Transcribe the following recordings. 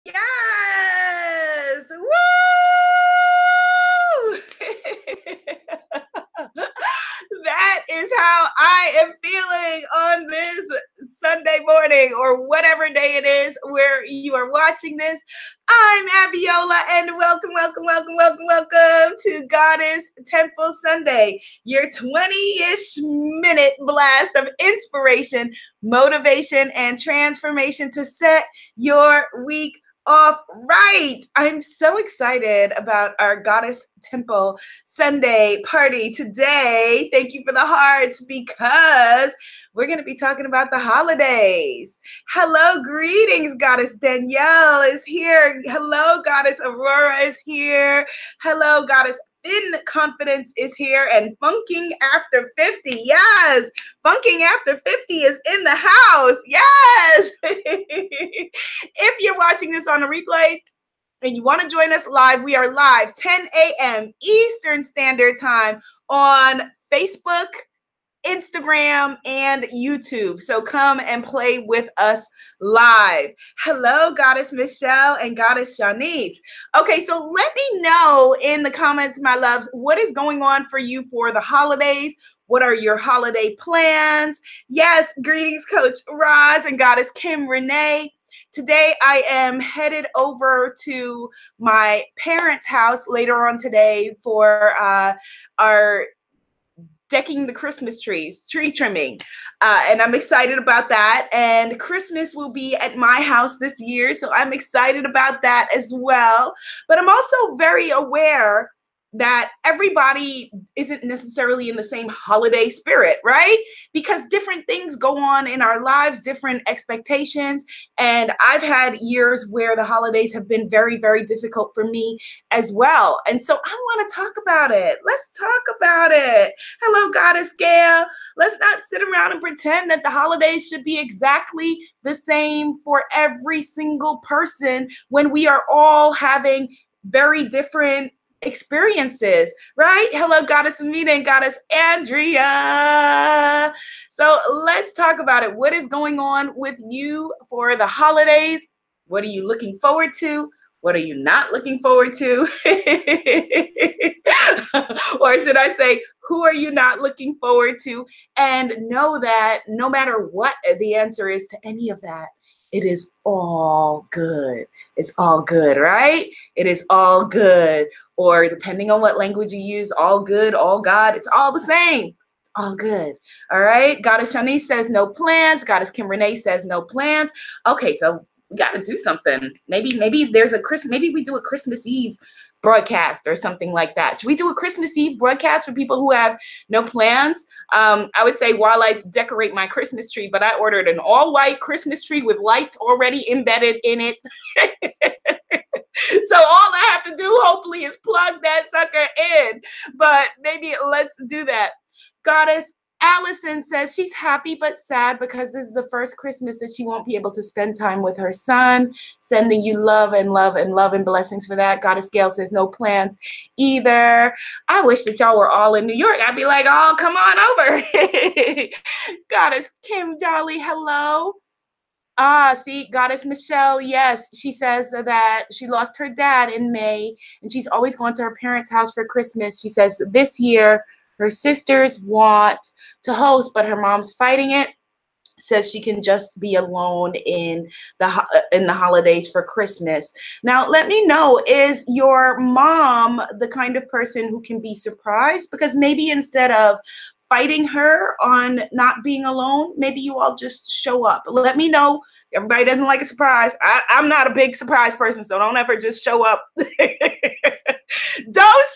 Yes! Woo! That is how I am feeling on this Sunday morning or whatever day it is where you are watching this. I'm Abiola and welcome to Goddess Temple Sunday, your 20-ish minute blast of inspiration, motivation, and transformation to set your week off right. I'm so excited about our Goddess Temple Sunday party today. Thank you for the hearts because we're going to be talking about the holidays. Hello, greetings. Goddess Danielle is here. Hello, Goddess Aurora is here. Hello, Goddess Confidence is here, and Funking After 50. Yes, Funking After 50 is in the house. Yes. If you're watching this on a replay and you want to join us live, we are live 10 a.m. Eastern Standard Time on Facebook, Instagram, and YouTube. So come and play with us live. Hello, Goddess Michelle and Goddess Shanice. Okay, so let me know in the comments, my loves, what is going on for you for the holidays? What are your holiday plans? Yes, greetings, Coach Roz and Goddess Kim Renee. Today, I am headed over to my parents' house later on today for our decking the Christmas trees, tree trimming. And I'm excited about that. And Christmas will be at my house this year. So I'm excited about that as well. But I'm also very aware that everybody isn't necessarily in the same holiday spirit, right? Because different things go on in our lives, different expectations. And I've had years where the holidays have been very, very difficult for me as well. And so I want to talk about it. Let's talk about it. Hello, Goddess Gail. Let's not sit around and pretend that the holidays should be exactly the same for every single person when we are all having very different experiences, right? Hello, Goddess Amina and Goddess Andrea. So let's talk about it. What is going on with you for the holidays? What are you looking forward to? What are you not looking forward to? Or should I say, who are you not looking forward to? And know that no matter what the answer is to any of that, it is all good. It's all good, right? It is all good. Or depending on what language you use, all good, all God, it's all the same. It's all good. All right. Goddess Shanice says no plans. Goddess Kim Renee says no plans. Okay, so we got to do something. Maybe there's a Christmas, maybe we do a Christmas Eve broadcast or something like that. Should we do a Christmas Eve broadcast for people who have no plans? I would say while I decorate my Christmas tree, but I ordered an all-white Christmas tree with lights already embedded in it. So all I have to do, hopefully, is plug that sucker in. But maybe let's do that. Goddess Allison says she's happy but sad because this is the first Christmas that she won't be able to spend time with her son. Sending you love and blessings for that. Goddess Gail says no plans either. I wish that y'all were all in New York. I'd be like, oh, come on over. Goddess Kim Dolly, hello. See, Goddess Michelle, yes, she says that she lost her dad in May and she's always gone to her parents' house for Christmas. She says this year her sisters want to host, but her mom's fighting it. Says she can just be alone in the holidays for Christmas. Now, let me know, is your mom the kind of person who can be surprised? Because maybe instead of fighting her on not being alone, maybe you all just show up. Let me know. Everybody doesn't like a surprise. I'm not a big surprise person, so don't ever just show up. Don't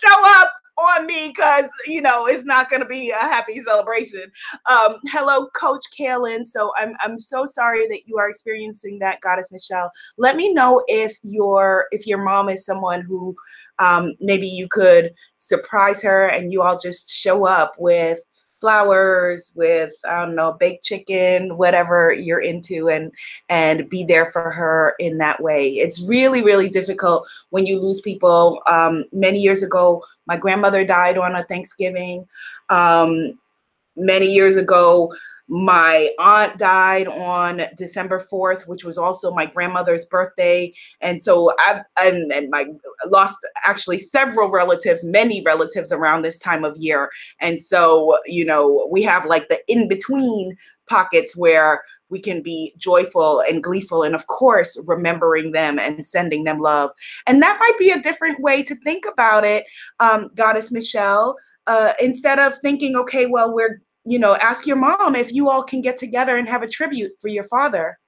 show up on me because, you know, it's not going to be a happy celebration. Hello, Coach Kaylin. So I'm so sorry that you are experiencing that, Goddess Michelle. Let me know if your mom is someone who maybe you could surprise her and you all just show up with flowers, with, I don't know, baked chicken, whatever you're into, and be there for her in that way. It's really, really difficult when you lose people. Many years ago, my grandmother died on a Thanksgiving. Many years ago, My aunt died on December 4th, which was also my grandmother's birthday. And so I lost actually several relatives, many relatives around this time of year. And so, we have like the in-between pockets where we can be joyful and gleeful, and of course, remembering them and sending them love. And that might be a different way to think about it, Goddess Michelle. Instead of thinking, okay, well, ask your mom if you all can get together and have a tribute for your father.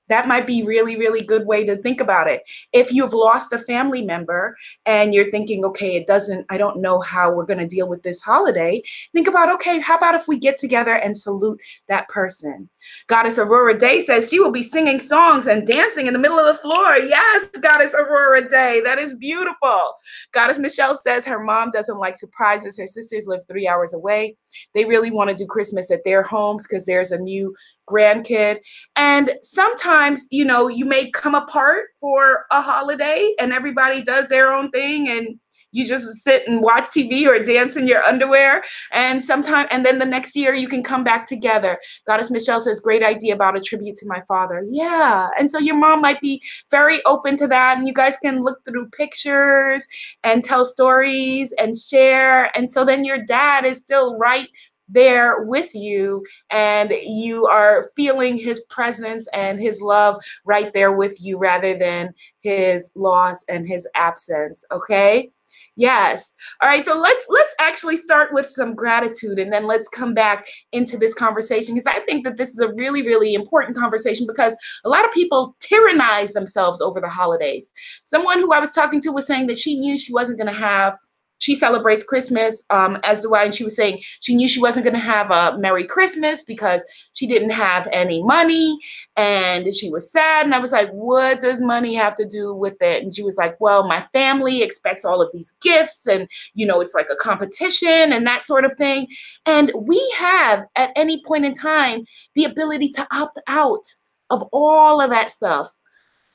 That might be really, really good way to think about it. If you've lost a family member and you're thinking, okay, I don't know how we're going to deal with this holiday. Think about, okay, how about if we get together and salute that person? Goddess Aurora Day says she will be singing songs and dancing in the middle of the floor. Yes, Goddess Aurora Day. That is beautiful. Goddess Michelle says her mom doesn't like surprises. Her sisters live 3 hours away. They really want to do Christmas at their homes because there's a new grandkid. And sometimes, you may come apart for a holiday and everybody does their own thing and you just sit and watch TV or dance in your underwear. And then the next year you can come back together. Goddess Michelle says, great idea about a tribute to my father. Yeah. And so your mom might be very open to that. And you guys can look through pictures and tell stories and share. And so then your dad is still right there with you and you are feeling his presence and his love right there with you rather than his loss and his absence. Okay. Yes. All right. So let's actually start with some gratitude and then let's come back into this conversation, because I think that this is a really, really important conversation because a lot of people tyrannize themselves over the holidays. Someone who I was talking to was saying that she knew she celebrates Christmas, as do I, and she was saying she knew she wasn't going to have a Merry Christmas because she didn't have any money and she was sad. And I was like, what does money have to do with it? And she was like, well, my family expects all of these gifts and, it's like a competition and that sort of thing. And we have at any point in time the ability to opt out of all of that stuff.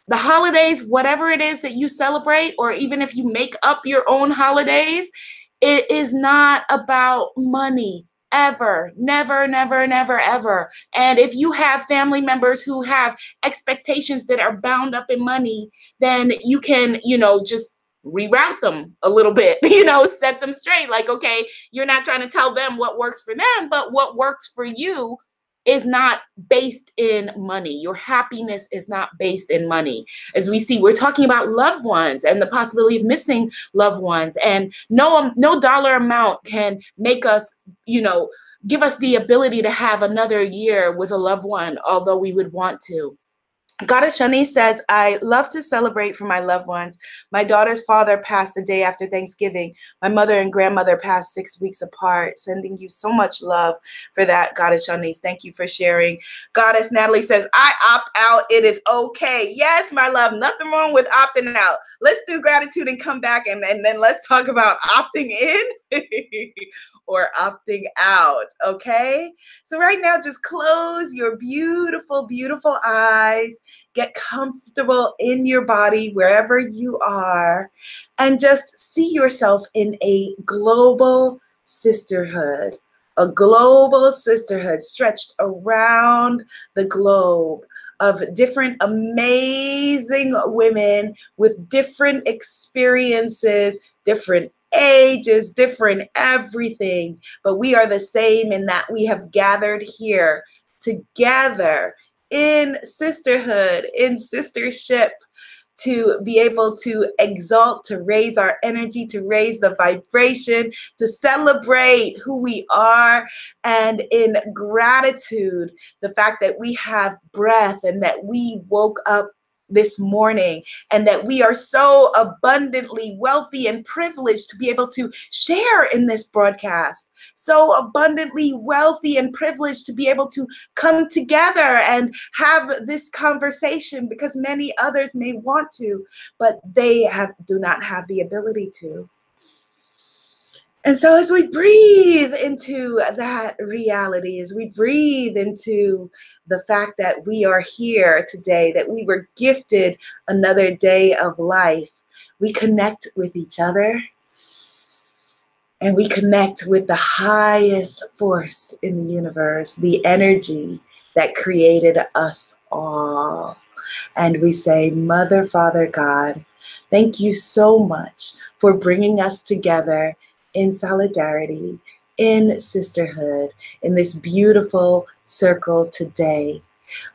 The holidays, whatever it is that you celebrate, or even if you make up your own holidays, it is not about money. Ever. Never, never, never, ever. And if you have family members who have expectations that are bound up in money, then you can, just reroute them a little bit, set them straight. Like, okay, you're not trying to tell them what works for them, but what works for you is not based in money. Your happiness is not based in money. As we see, we're talking about loved ones and the possibility of missing loved ones. And no dollar amount can make us, give us the ability to have another year with a loved one, although we would want to. Goddess Shani says, I love to celebrate for my loved ones. My daughter's father passed the day after Thanksgiving. My mother and grandmother passed 6 weeks apart. Sending you so much love for that, Goddess Shani. Thank you for sharing. Goddess Natalie says, I opt out. It is okay. Yes, my love. Nothing wrong with opting out. Let's do gratitude and come back and then let's talk about opting in or opting out. Okay? So right now, just close your beautiful, beautiful eyes. Get comfortable in your body wherever you are and just see yourself in a global sisterhood, stretched around the globe of different amazing women with different experiences, different ages, different everything. But we are the same in that we have gathered here together in sisterhood, in sistership, to be able to exalt, to raise our energy, to raise the vibration, to celebrate who we are, and in gratitude, the fact that we have breath and that we woke up this morning and that we are so abundantly wealthy and privileged to be able to share in this broadcast, so abundantly wealthy and privileged to be able to come together and have this conversation, because many others may want to, but they do not have the ability to. And so as we breathe into that reality, as we breathe into the fact that we are here today, that we were gifted another day of life, we connect with each other and we connect with the highest force in the universe, the energy that created us all. And we say, Mother, Father, God, thank you so much for bringing us together in solidarity, in sisterhood, in this beautiful circle today.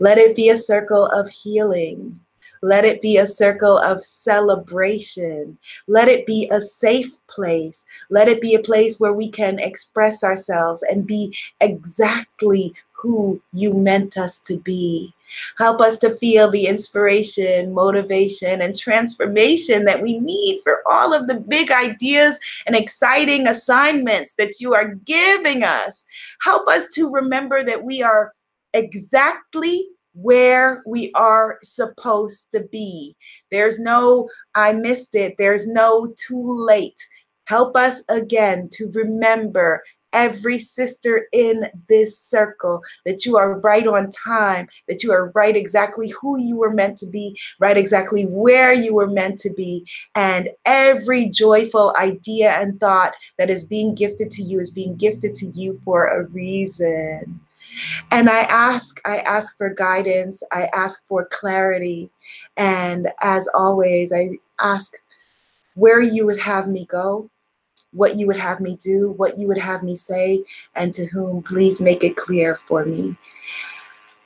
Let it be a circle of healing. Let it be a circle of celebration. Let it be a safe place. Let it be a place where we can express ourselves and be exactly who you meant us to be. Help us to feel the inspiration, motivation, and transformation that we need for all of the big ideas and exciting assignments that you are giving us. Help us to remember that we are exactly where we are supposed to be. There's no, I missed it. There's no too late. Help us again to remember, every sister in this circle, that you are right on time, that you are right exactly who you were meant to be, right exactly where you were meant to be. And every joyful idea and thought that is being gifted to you is being gifted to you for a reason. And I ask for guidance. I ask for clarity. And as always, I ask where you would have me go, what you would have me do, what you would have me say, and to whom. Please make it clear for me.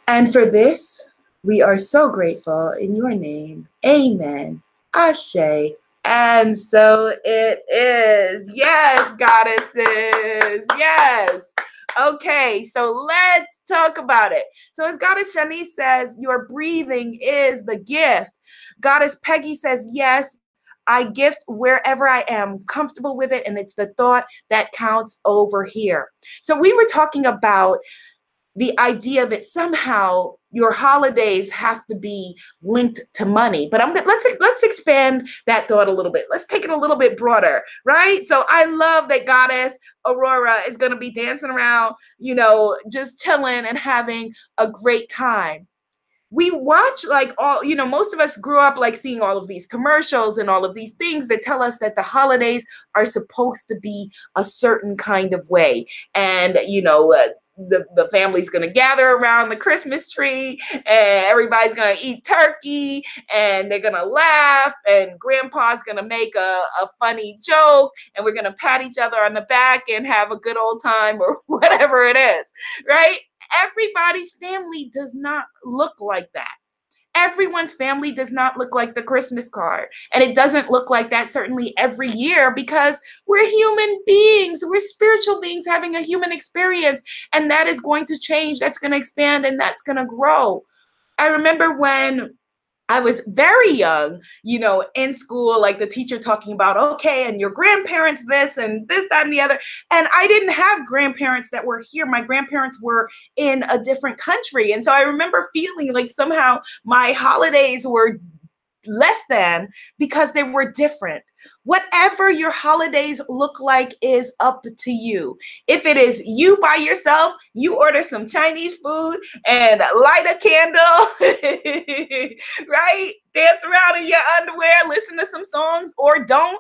And for this, we are so grateful in your name. Amen. Ashe. And so it is. Yes, goddesses. Yes. Okay, so let's talk about it. So as Goddess Shanice says, your breathing is the gift. Goddess Peggy says, yes, I gift wherever I am comfortable with it, and it's the thought that counts over here. So we were talking about the idea that somehow your holidays have to be linked to money. But let's expand that thought a little bit. Let's take it a little bit broader, right? So I love that Goddess Aurora is going to be dancing around, just chilling and having a great time. We watch most of us grew up like seeing all of these commercials and all of these things that tell us that the holidays are supposed to be a certain kind of way. And, the family's going to gather around the Christmas tree and everybody's going to eat turkey and they're going to laugh and grandpa's going to make a funny joke and we're going to pat each other on the back and have a good old time or whatever it is, right? Everybody's family does not look like that. Everyone's family does not look like the Christmas card. And it doesn't look like that certainly every year because we're human beings. We're spiritual beings having a human experience. And that is going to change. That's going to expand and that's going to grow. I remember when I was very young, in school, like the teacher talking about, okay, and your grandparents this and this, that, and the other. And I didn't have grandparents that were here. My grandparents were in a different country. And so I remember feeling like somehow my holidays were less than because they were different. Whatever your holidays look like is up to you. If it is you by yourself, you order some Chinese food and light a candle, right? Dance around in your underwear, listen to some songs or don't,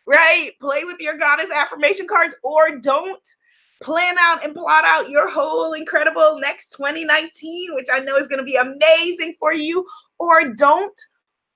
right? Play with your goddess affirmation cards or don't. Plan out and plot out your whole incredible next 2019, which I know is going to be amazing for you, or don't.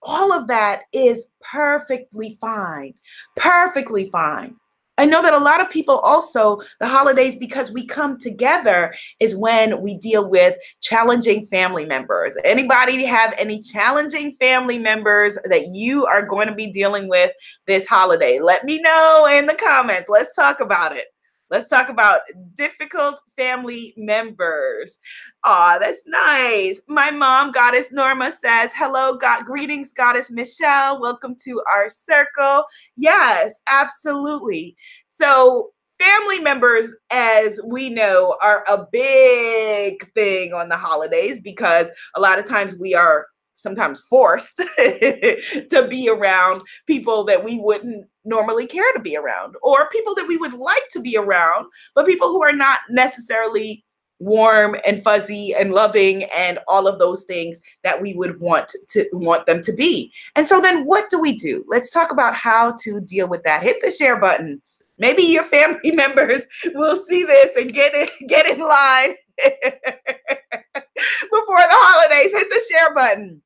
All of that is perfectly fine. Perfectly fine. I know that a lot of people also, the holidays, because we come together, is when we deal with challenging family members. Anybody have any challenging family members that you are going to be dealing with this holiday? Let me know in the comments. Let's talk about it. Let's talk about difficult family members. Aw, that's nice. My mom, Goddess Norma, says, hello, greetings, Goddess Michelle. Welcome to our circle. Yes, absolutely. So family members, as we know, are a big thing on the holidays because a lot of times we are sometimes forced to be around people that we wouldn't normally care to be around, or people that we would like to be around, but people who are not necessarily warm and fuzzy and loving and all of those things that we would want them to be. And so then what do we do? Let's talk about how to deal with that. Hit the share button. Maybe your family members will see this and get in line before the holidays. Hit the share button.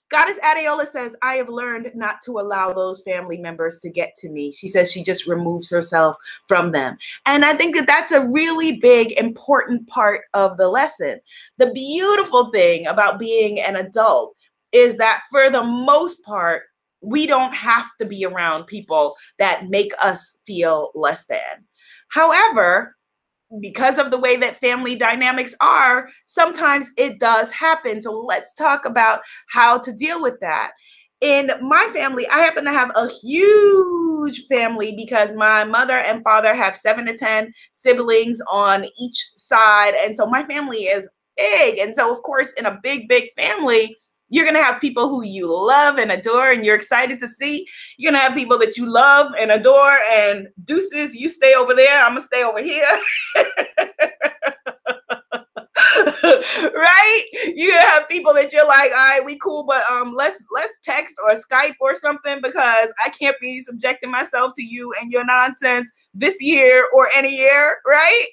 Goddess Abiola says, I have learned not to allow those family members to get to me. She says she just removes herself from them. And I think that that's a really big, important part of the lesson. The beautiful thing about being an adult is that for the most part, we don't have to be around people that make us feel less than. However, because of the way that family dynamics are, sometimes it does happen. So let's talk about how to deal with that. In my family, I happen to have a huge family because my mother and father have 7 to 10 siblings on each side. And so my family is big. And so, of course, in a big, big family, you're going to have people who you love and adore and you're excited to see. You're going to have people that you love and adore, and deuces, you stay over there, I'm going to stay over here. Right? You're going to have people that you're like, all right, we cool, but let's text or Skype or something, because I can't be subjecting myself to you and your nonsense this year or any year, right?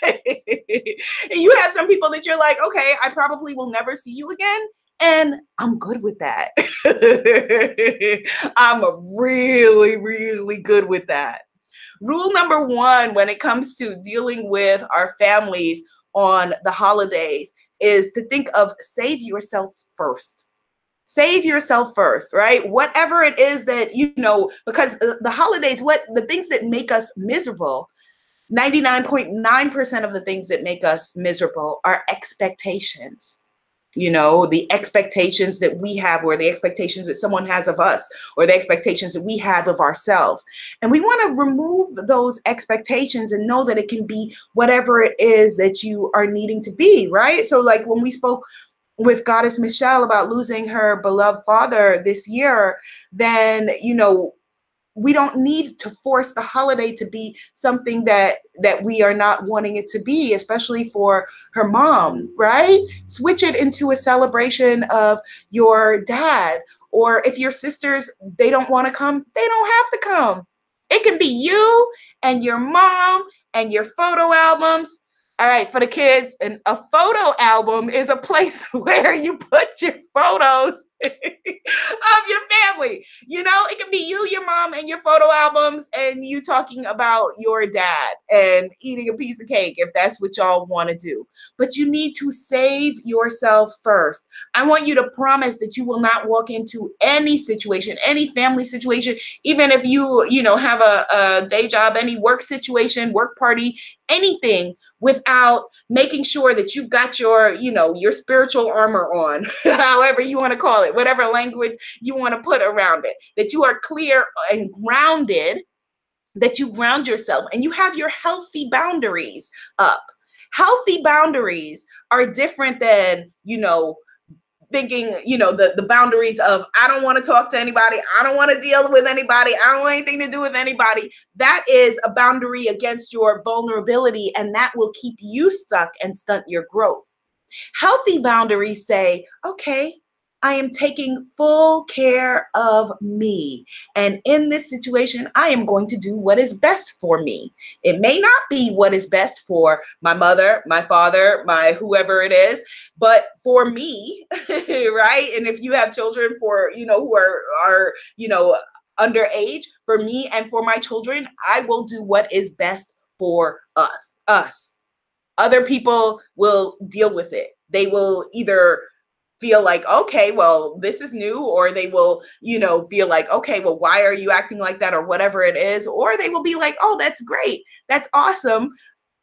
And you have some people that you're like, okay, I probably will never see you again. And I'm good with that. I'm really, really good with that. Rule number 1 when it comes to dealing with our families on the holidays is to think of save yourself first. Save yourself first, right? Whatever it is that, because the holidays, the things that make us miserable, 99.9% of the things that make us miserable are expectations. The expectations that we have, or the expectations that someone has of us, or the expectations that we have of ourselves. And we want to remove those expectations and know that it can be whatever it is that you are needing to be, right? So like when we spoke with Goddess Michelle about losing her beloved father this year, then, we don't need to force the holiday to be something that we are not wanting it to be, especially for her mom, right? Switch it into a celebration of your dad. Or if your sisters, they don't want to come, they don't have to come. It can be you and your mom and your photo albums. All right, for the kids, and a photo album is a place where you put your photos of your family. It can be you, your mom, and your photo albums, and you talking about your dad and eating a piece of cake if that's what y'all want to do. But you need to save yourself first. I want you to promise that you will not walk into any situation, any family situation, even if you have a day job, any work situation, work party, anything, without making sure that you've got your spiritual armor on, however you want to call it, whatever language you want to put around it, that you are clear and grounded, that you ground yourself and you have your healthy boundaries up. Healthy boundaries are different than, thinking, the boundaries of, I don't want to talk to anybody. I don't want to deal with anybody. I don't want anything to do with anybody. That is a boundary against your vulnerability, and that will keep you stuck and stunt your growth. Healthy boundaries say, okay, I am taking full care of me. And in this situation, I am going to do what is best for me. It may not be what is best for my mother, my father, my whoever it is, but for me, right? And if you have children who are underage, for me and for my children, I will do what is best for us. Other people will deal with it. They will either feel like, okay, well, this is new, or they will, feel like, okay, well, why are you acting like that, or whatever it is, or they will be like, oh, that's great, that's awesome,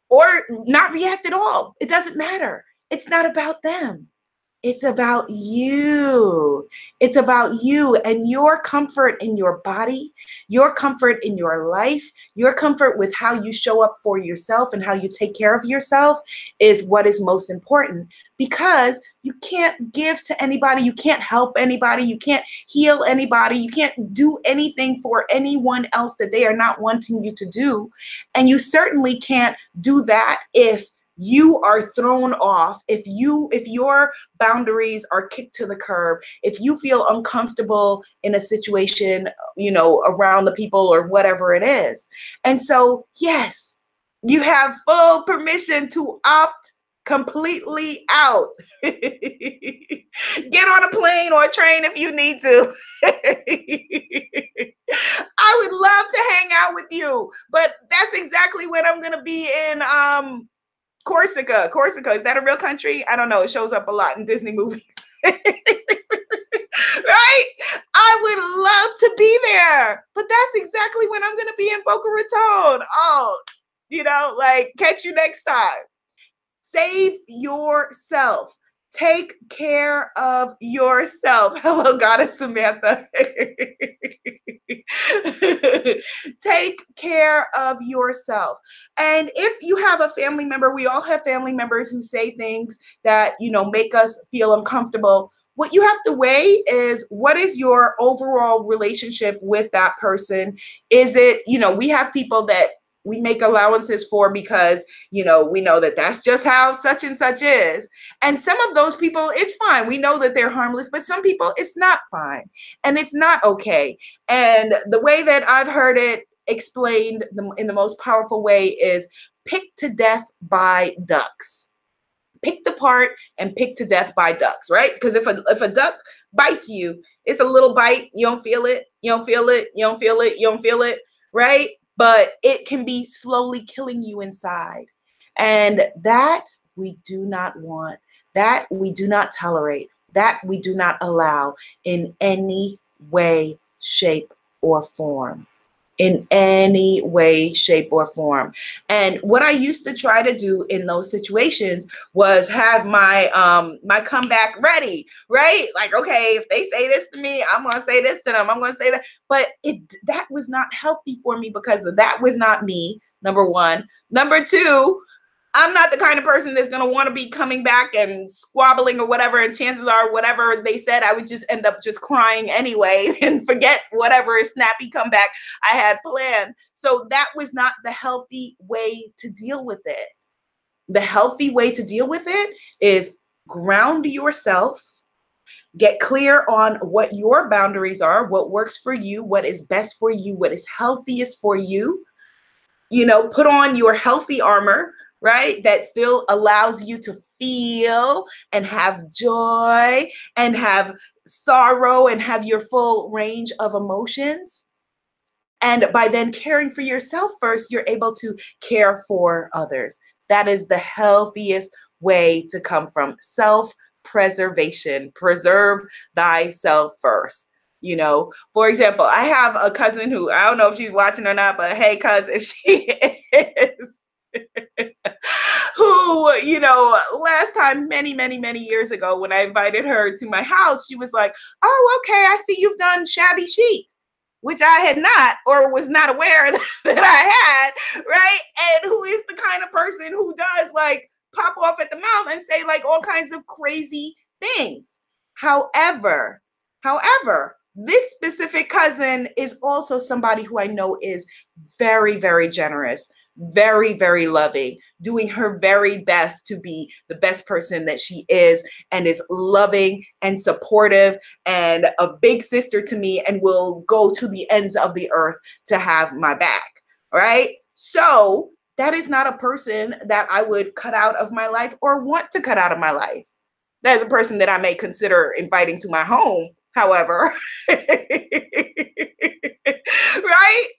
or not react at all. It doesn't matter. It's not about them. It's about you. It's about you and your comfort in your body, your comfort in your life, your comfort with how you show up for yourself and how you take care of yourself is what is most important, because you can't give to anybody. You can't help anybody. You can't heal anybody. You can't do anything for anyone else that they are not wanting you to do. And you certainly can't do that if you are thrown off, if your boundaries are kicked to the curb, if you feel uncomfortable in a situation, around the people or whatever it is. And so, yes, you have full permission to opt completely out. Get on a plane or a train if you need to. I would love to hang out with you, but that's exactly when I'm going to be in Corsica. Corsica, is that a real country? I don't know. It shows up a lot in Disney movies. Right? I would love to be there, but that's exactly when I'm going to be in Boca Raton. Oh, catch you next time. Save yourself. Take care of yourself. Hello, Goddess Samantha. Take care of yourself. And if you have a family member, we all have family members who say things that, make us feel uncomfortable. What you have to weigh is, what is your overall relationship with that person? Is it, we have people that we make allowances for because, we know that that's just how such and such is. And some of those people, it's fine. We know that they're harmless, but some people, it's not fine. And it's not okay. And the way that I've heard it explained in the most powerful way is picked to death by ducks. Picked apart and picked to death by ducks, right? Because if a duck bites you, it's a little bite. You don't feel it. You don't feel it. You don't feel it. You don't feel it, right? But it can be slowly killing you inside. And that we do not want, that we do not tolerate, that we do not allow in any way, shape, or form. In any way, shape, or form. And what I used to try to do in those situations was have my my comeback ready, right? Like, okay, if they say this to me, I'm going to say this to them. I'm going to say that. But that was not healthy for me, because that was not me, number one. Number two, I'm not the kind of person that's going to want to be coming back and squabbling or whatever. And chances are, whatever they said, I would just end up just crying anyway and forget whatever snappy comeback I had planned. So that was not the healthy way to deal with it. The healthy way to deal with it is ground yourself, get clear on what your boundaries are, what works for you, what is best for you, what is healthiest for you. Put on your healthy armor, right? That still allows you to feel and have joy and have sorrow and have your full range of emotions. And by then caring for yourself first, you're able to care for others. That is the healthiest way to come from self-preservation. Preserve thyself first. For example, I have a cousin who, I don't know if she's watching or not, but hey, cuz, if she is, who, last time, many, many, many years ago, when I invited her to my house, she was like, oh, okay, I see you've done shabby chic, which I had not, or was not aware that I had, right? And who is the kind of person who does like pop off at the mouth and say like all kinds of crazy things. However, this specific cousin is also somebody who I know is very, very generous, very, very loving, doing her very best to be the best person that she is, and is loving and supportive and a big sister to me, and will go to the ends of the earth to have my back, right? So that is not a person that I would cut out of my life or want to cut out of my life. That is a person that I may consider inviting to my home, however, right?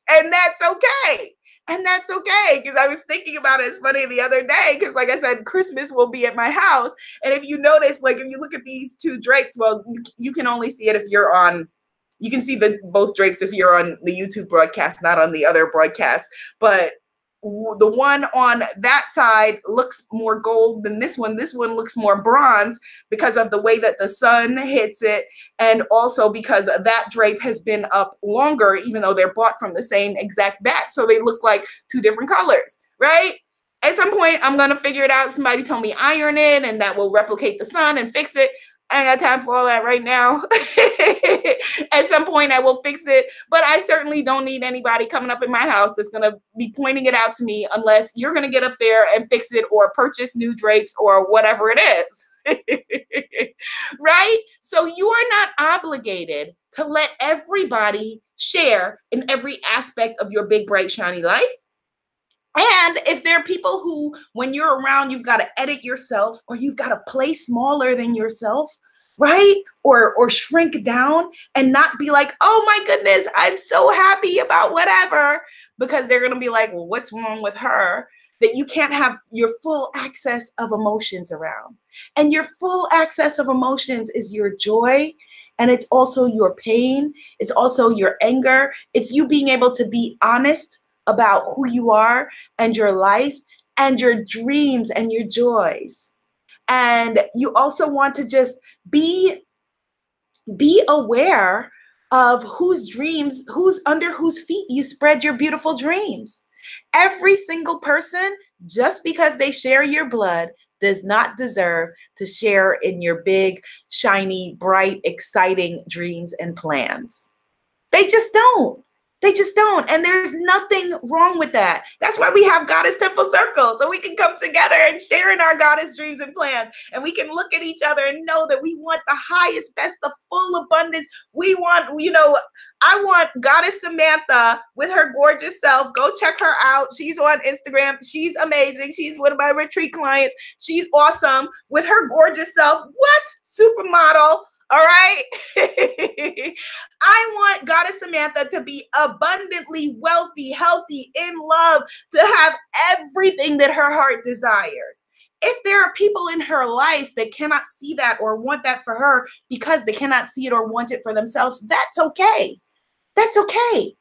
And that's okay. And that's okay, because I was thinking about it. It's funny the other day, because like I said, Christmas will be at my house. And if you notice, like if you look at these two drapes, well, you can only see it if you're on, you can see both drapes if you're on the YouTube broadcast, not on the other broadcast. But the one on that side looks more gold than this one. This one looks more bronze because of the way that the sun hits it. And also because that drape has been up longer, even though they're bought from the same exact batch. So they look like two different colors, right? At some point, I'm going to figure it out. Somebody told me iron it and that will replicate the sun and fix it. I ain't got time for all that right now. At some point, I will fix it. But I certainly don't need anybody coming up in my house that's going to be pointing it out to me unless you're going to get up there and fix it or purchase new drapes or whatever it is. Right? So you are not obligated to let everybody share in every aspect of your big, bright, shiny life. And if there are people who, when you're around, you've got to edit yourself or you've got to play smaller than yourself, right? Or shrink down and not be like, oh my goodness, I'm so happy about whatever, because they're going to be like, well, what's wrong with her? That you can't have your full access of emotions around. And your full access of emotions is your joy. And it's also your pain. It's also your anger. It's you being able to be honest about who you are and your life and your dreams and your joys. And you also want to just be aware of whose dreams, who's under whose feet you spread your beautiful dreams. Every single person, just because they share your blood, does not deserve to share in your big, shiny, bright, exciting dreams and plans. They just don't. They just don't. And there's nothing wrong with that. That's why we have Goddess Temple Circle. So we can come together and share in our goddess dreams and plans. And we can look at each other and know that we want the highest, best, the full abundance. We want, I want Goddess Samantha with her gorgeous self. Go check her out. She's on Instagram. She's amazing. She's one of my retreat clients. She's awesome with her gorgeous self. What? Supermodel. All right. I want Goddess Samantha to be abundantly wealthy, healthy, in love, to have everything that her heart desires. If there are people in her life that cannot see that or want that for her because they cannot see it or want it for themselves, that's okay. That's okay.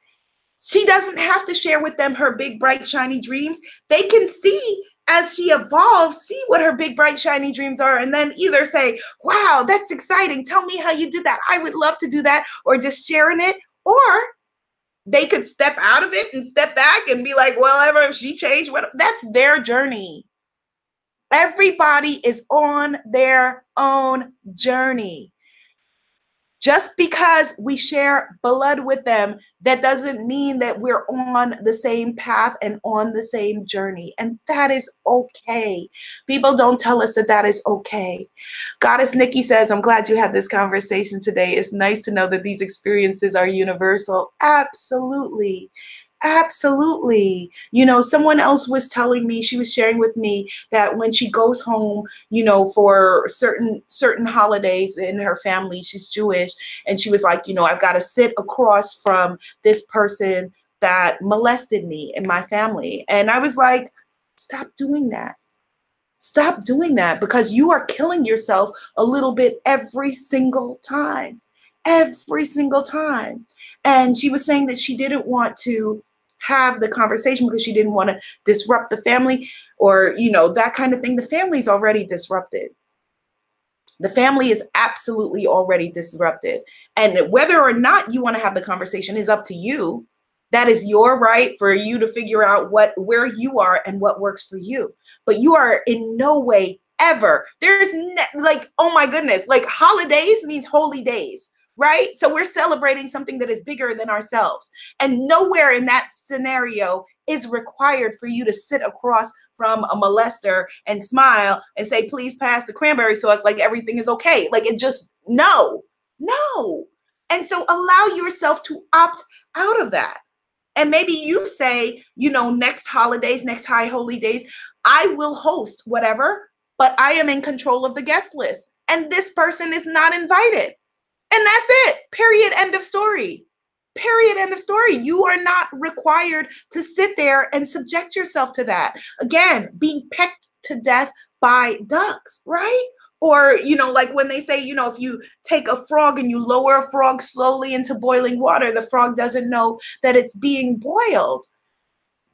She doesn't have to share with them her big, bright, shiny dreams. They can see as she evolves, see what her big, bright, shiny dreams are, and then either say, wow, that's exciting. Tell me how you did that. I would love to do that, or just sharing it. Or they could step out of it and step back and be like, well, ever if she changed, that's their journey. Everybody is on their own journey. Just because we share blood with them, that doesn't mean that we're on the same path and on the same journey. And that is okay. People don't tell us that that is okay. Goddess Nikki says, I'm glad you had this conversation today. It's nice to know that these experiences are universal. Absolutely. Absolutely. Someone else was telling me, she was sharing with me that when she goes home, for certain holidays in her family, she's Jewish. And she was like, I've got to sit across from this person that molested me in my family. And I was like, stop doing that. Stop doing that, because you are killing yourself a little bit every single time. Every single time. And she was saying that she didn't want to have the conversation because she didn't want to disrupt the family or, that kind of thing. The family's already disrupted. The family is absolutely already disrupted. And whether or not you want to have the conversation is up to you. That is your right for you to figure out where you are and what works for you. But you are in no way ever. There's oh my goodness, like holidays means holy days. Right? So we're celebrating something that is bigger than ourselves. And nowhere in that scenario is required for you to sit across from a molester and smile and say, please pass the cranberry sauce, like everything is okay. Like it just, no. And so allow yourself to opt out of that. And maybe you say, next holidays, next high holy days, I will host whatever, but I am in control of the guest list. And this person is not invited. And that's it. Period. End of story. Period. End of story. You are not required to sit there and subject yourself to that. Again, being pecked to death by ducks, right? Or, like when they say, if you take a frog and you lower a frog slowly into boiling water, the frog doesn't know that it's being boiled.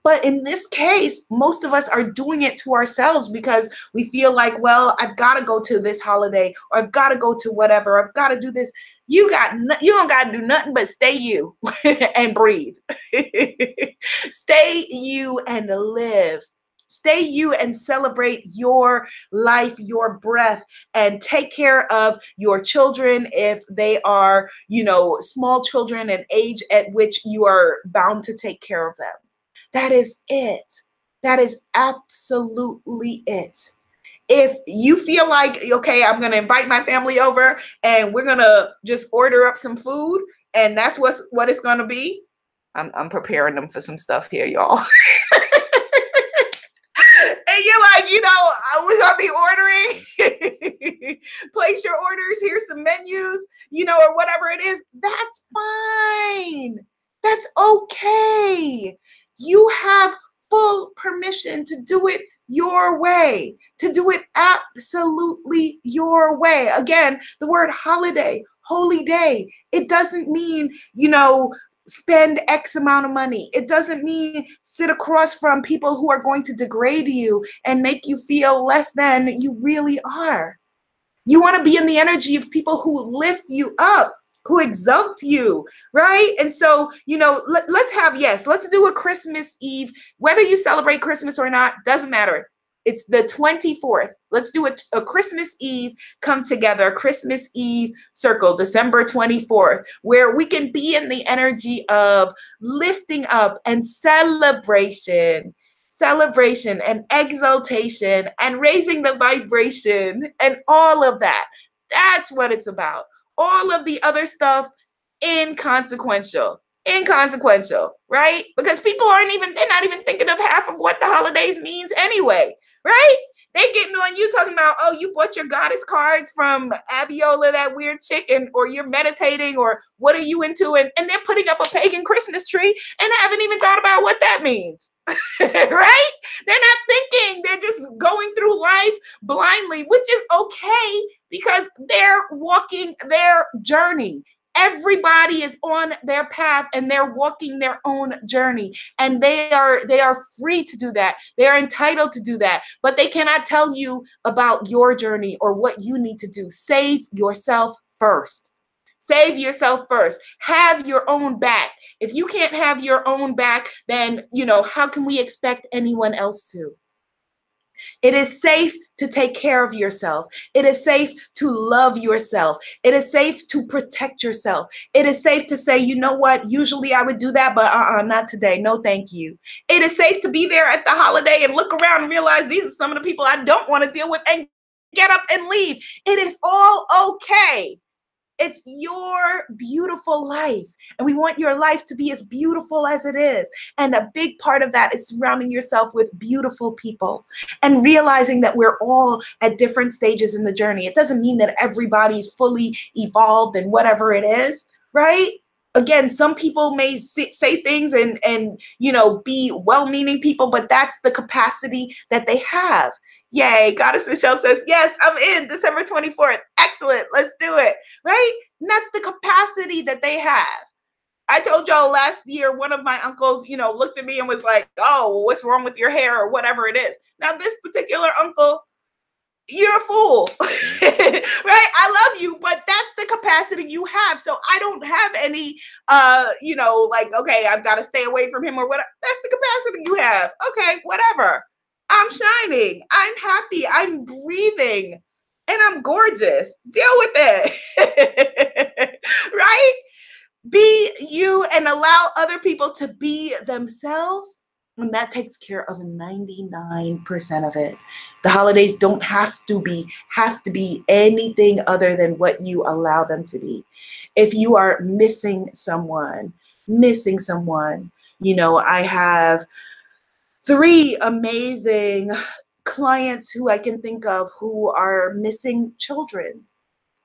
But in this case, most of us are doing it to ourselves because we feel like, well, I've got to go to this holiday, or I've got to go to whatever. I've got to do this. You don't got to do nothing but stay you and breathe. Stay you and live. Stay you and celebrate your life, your breath, and take care of your children if they are, small children and age at which you are bound to take care of them. That is it. That is absolutely it. If you feel like, okay, I'm going to invite my family over and we're going to just order up some food and that's what it's going to be, I'm preparing them for some stuff here, y'all. And you're like, we're going to be ordering. Place your orders. Here's some menus, or whatever it is. That's fine. That's okay. You have full permission to do it your way, to do it absolutely your way. Again, the word holiday, holy day, it doesn't mean, spend X amount of money. It doesn't mean sit across from people who are going to degrade you and make you feel less than you really are. You want to be in the energy of people who lift you up, who exalt you, right? And so, let's do a Christmas Eve, whether you celebrate Christmas or not, doesn't matter. It's the 24th. Let's do a Christmas Eve come together, a Christmas Eve circle, December 24th, where we can be in the energy of lifting up and celebration and exaltation and raising the vibration and all of that. That's what it's about. All of the other stuff, inconsequential, right? Because they're not even thinking of half of what the holidays means anyway, right? They getting on you talking about, oh, you bought your goddess cards from Abiola, that weird chick, or you're meditating, or what are you into? And they're putting up a pagan Christmas tree and haven't even thought about what that means, right? They're not thinking. They're just going through life blindly, which is okay because they're walking their journey. Everybody is on their path and they're walking their own journey, and they are free to do that. They are entitled to do that, but they cannot tell you about your journey or what you need to do. Save yourself first. Save yourself first. Have your own back. If you can't have your own back, then, how can we expect anyone else to? It is safe to take care of yourself. It is safe to love yourself. It is safe to protect yourself. It is safe to say, you know what, usually I would do that, but not today. No, thank you. It is safe to be there at the holiday and look around and realize these are some of the people I don't want to deal with and get up and leave. It is all okay. It's your beautiful life. And we want your life to be as beautiful as it is. And a big part of that is surrounding yourself with beautiful people and realizing that we're all at different stages in the journey. It doesn't mean that everybody's fully evolved and whatever it is, right? Again, some people may say things and be well-meaning people, but that's the capacity that they have. Yay. Goddess Michelle says, yes, I'm in December 24th. Excellent. Let's do it. Right? And that's the capacity that they have. I told y'all last year, one of my uncles, looked at me and was like, oh, well, what's wrong with your hair or whatever it is. Now, this particular uncle, you're a fool, right? I love you, but that's the capacity you have. So I don't have any, okay, I've got to stay away from him or whatever. That's the capacity you have. Okay, whatever. I'm shining. I'm happy. I'm breathing. And I'm gorgeous. Deal with it. Right? Be you and allow other people to be themselves. And that takes care of 99% of it. The holidays don't have to be anything other than what you allow them to be. If you are missing someone, I have 3 amazing clients who I can think of who are missing children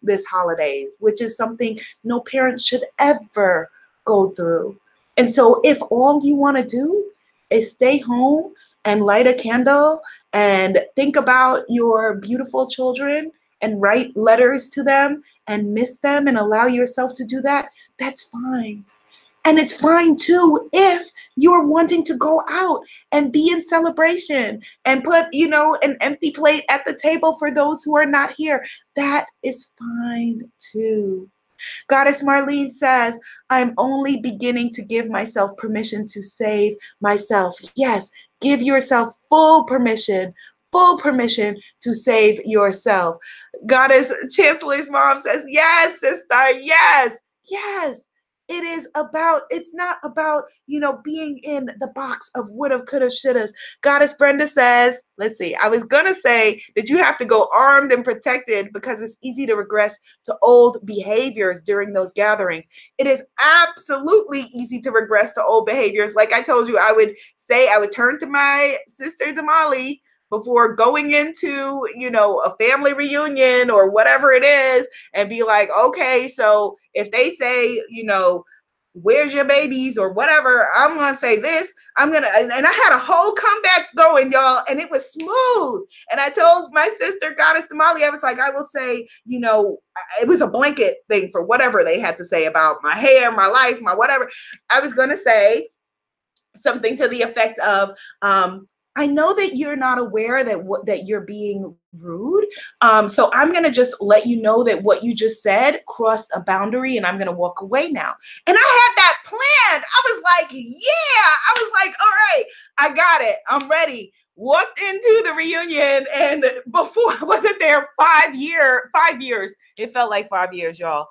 this holiday, which is something no parent should ever go through. And so if all you want to do is stay home and light a candle and think about your beautiful children and write letters to them and miss them and allow yourself to do that, that's fine. And it's fine too if you're wanting to go out and be in celebration and put, an empty plate at the table for those who are not here. That is fine too. Goddess Marlene says, I'm only beginning to give myself permission to save myself. Yes, Give yourself full permission to save yourself. Goddess Chancellor's mom says, yes, sister, yes, yes. It is about, it's not about, being in the box of woulda, coulda, shouldas. Goddess Brenda says, let's see, I was going to say that you have to go armed and protected because it's easy to regress to old behaviors during those gatherings. It is absolutely easy to regress to old behaviors. Like I told you, I would turn to my sister Damali before going into, a family reunion or whatever it is and be like, okay, so if they say, where's your babies or whatever, I'm going to say this, and I had a whole comeback going, y'all, and it was smooth. And I told my sister, Goddess Damali, I was like, I will say, it was a blanket thing for whatever they had to say about my hair, my life, my whatever. I was going to say something to the effect of, I know that you're not aware that you're being rude. So I'm going to just let you know that what you just said crossed a boundary and I'm going to walk away now. And I had that planned. I was like, yeah, I was like, all right, I got it. I'm ready. Walked into the reunion and before I wasn't there 5 years. It felt like 5 years, y'all.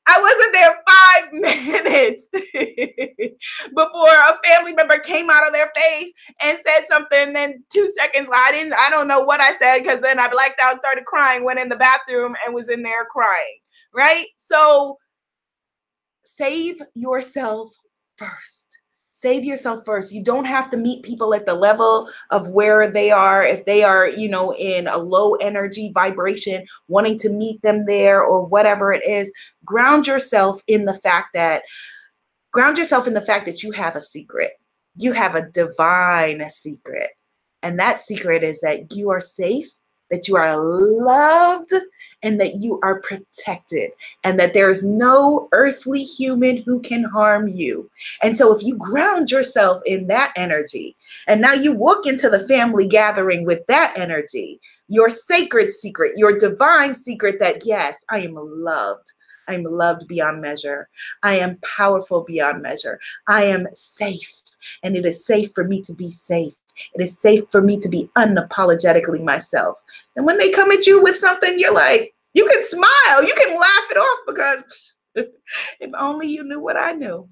I wasn't there 5 minutes before a family member came out of their face and said something. And then 2 seconds, I don't know what I said because then I blacked out, started crying, went in the bathroom and was in there crying, right? So save yourself first. Save yourself first. You don't have to meet people at the level of where they are. If they are, in a low energy vibration, wanting to meet them there or whatever it is, ground yourself in the fact that you have a secret. You have a divine secret. And that secret is that you are safe, that you are loved, and that you are protected, and that there is no earthly human who can harm you. And so if you ground yourself in that energy, and now you walk into the family gathering with that energy, your sacred secret, your divine secret that, yes, I am loved. I'm loved beyond measure. I am powerful beyond measure. I am safe, and it is safe for me to be safe. It is safe for me to be unapologetically myself. And when they come at you with something, you're like, you can smile, you can laugh it off because if only you knew what I knew.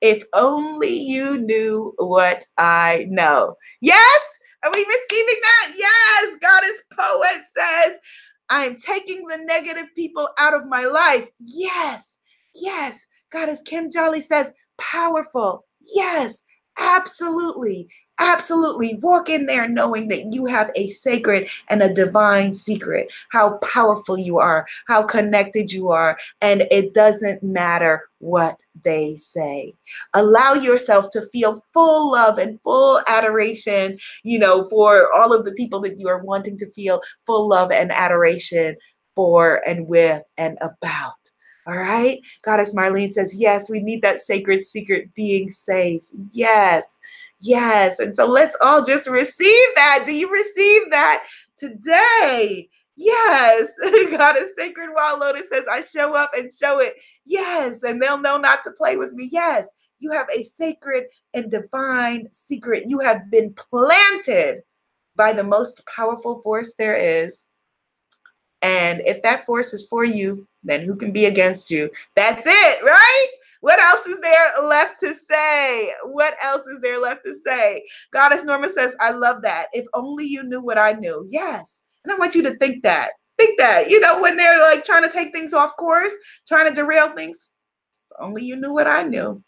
If only you knew what I know. Yes? Are we receiving that? Yes. Goddess Poet says, I am taking the negative people out of my life. Yes. Yes. Goddess Kim Jolly says, powerful. Yes. Absolutely. Absolutely. Walk in there knowing that you have a sacred and a divine secret, how powerful you are, how connected you are, and it doesn't matter what they say. Allow yourself to feel full love and full adoration, for all of the people that you are wanting to feel full love and adoration for and with and about. All right. Goddess Marlene says, yes, we need that sacred secret, being safe. Yes. Yes. And so let's all just receive that. Do you receive that today? Yes. Goddess Sacred Wild Lotus says, I show up and show it. Yes. And they'll know not to play with me. Yes. You have a sacred and divine secret. You have been planted by the most powerful force there is. And if that force is for you, then who can be against you? That's it, right? What else is there left to say? What else is there left to say? Goddess Norma says, I love that. If only you knew what I knew. Yes. And I want you to think that. Think that, when they're like trying to take things off course, trying to derail things. If only you knew what I knew.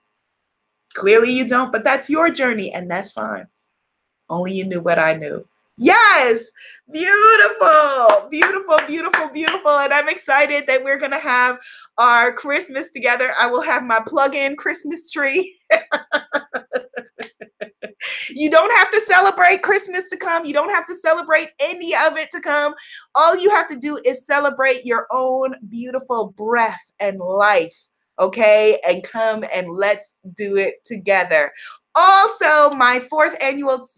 Clearly you don't, but that's your journey and that's fine. Only you knew what I knew. Yes, beautiful, beautiful, beautiful, beautiful. And I'm excited that we're going to have our Christmas together. I will have my plug-in Christmas tree. You don't have to celebrate Christmas to come. You don't have to celebrate any of it to come. All you have to do is celebrate your own beautiful breath and life. Okay, and come and let's do it together. Also, my 4th annual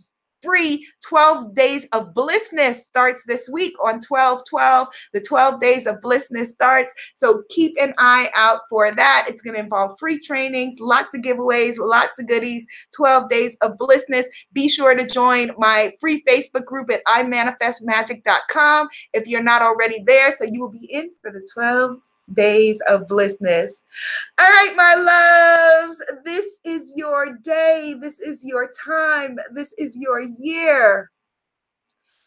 free 12 days of blissness starts this week on 12/12. The 12 days of blissness starts. So keep an eye out for that. It's going to involve free trainings, lots of giveaways, lots of goodies, 12 days of blissness. Be sure to join my free Facebook group at imanifestmagic.com if you're not already there. So you will be in for the 12 days of blissness. All right, my loves, this is your day. This is your time. This is your year.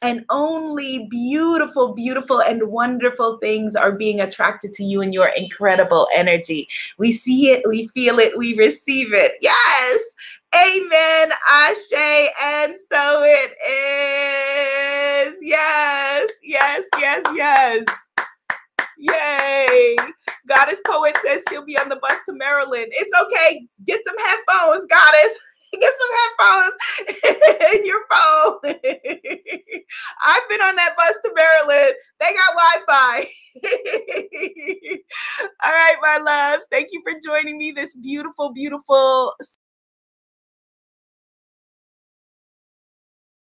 And only beautiful, beautiful, and wonderful things are being attracted to you in your incredible energy. We see it, we feel it, we receive it. Yes. Amen. Ashe. And so it is. Yes, yes, yes, yes. Yay. Goddess Poet says she'll be on the bus to Maryland. It's okay. Get some headphones, Goddess. Get some headphones in your phone. I've been on that bus to Maryland. They got Wi-Fi. All right, my loves. Thank you for joining me this beautiful, beautiful